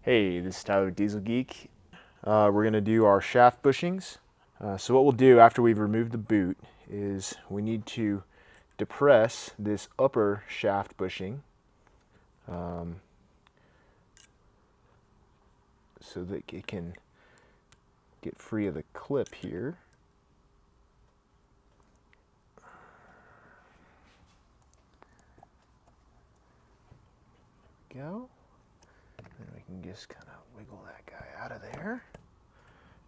Hey, this is Tyler, Dieselgeek. We're going to do our shaft bushings. So what we'll do after we've removed the boot is we need to depress this upper shaft bushing so that it can get free of the clip here. There we go. And we can just kind of wiggle that guy out of there.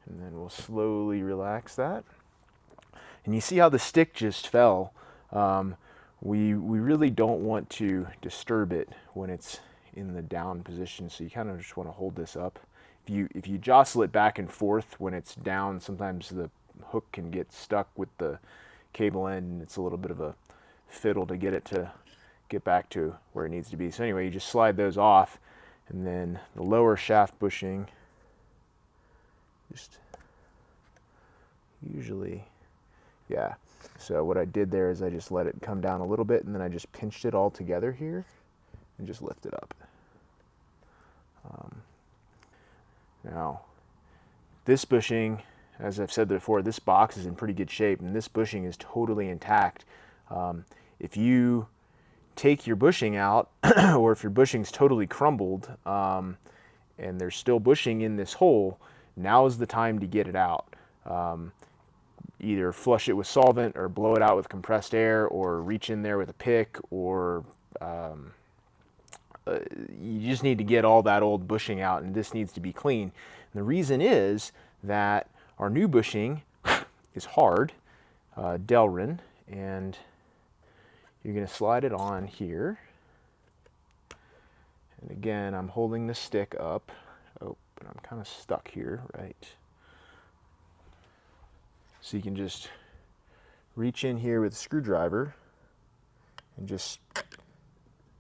And then we'll slowly relax that. And you see how the stick just fell. We really don't want to disturb it when it's in the down position, so you kind of just want to hold this up. If you jostle it back and forth when it's down, sometimes the hook can get stuck with the cable end, and it's a little bit of a fiddle to get it to get back to where it needs to be. So anyway, you just slide those off, and then the lower shaft bushing, just usually, yeah. So what I did there is I just let it come down a little bit, and then I just pinched it all together here and just lift it up. Now, this bushing, as I've said before, this box is in pretty good shape, and this bushing is totally intact. If you take your bushing out, or if your bushing's totally crumbled, and there's still bushing in this hole, now is the time to get it out. Either flush it with solvent or blow it out with compressed air, or reach in there with a pick, or you just need to get all that old bushing out, and this needs to be clean. And the reason is that our new bushing is hard, Delrin, and you're going to slide it on here. And again, I'm holding the stick up. Oh, but I'm kind of stuck here, right? So you can just reach in here with a screwdriver and just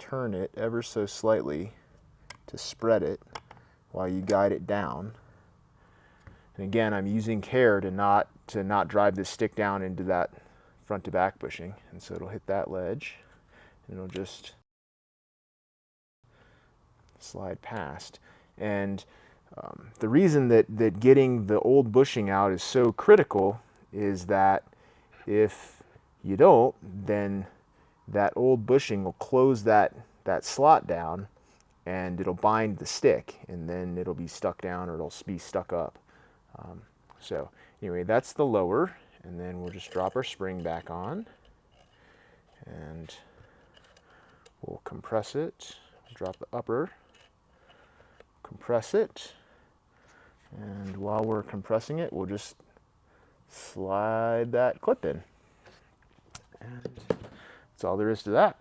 turn it ever so slightly to spread it while you guide it down. And again, I'm using care to not drive this stick down into that front to back bushing, and so it'll hit that ledge and it'll just slide past. And the reason that getting the old bushing out is so critical is that if you don't, then that old bushing will close that slot down, and it'll bind the stick, and then it'll be stuck down, or it'll be stuck up. So anyway, that's the lower, and then we'll just drop our spring back on, and we'll compress it. Drop the upper, compress it, and while we're compressing it, we'll just slide that clip in. And that's all there is to that.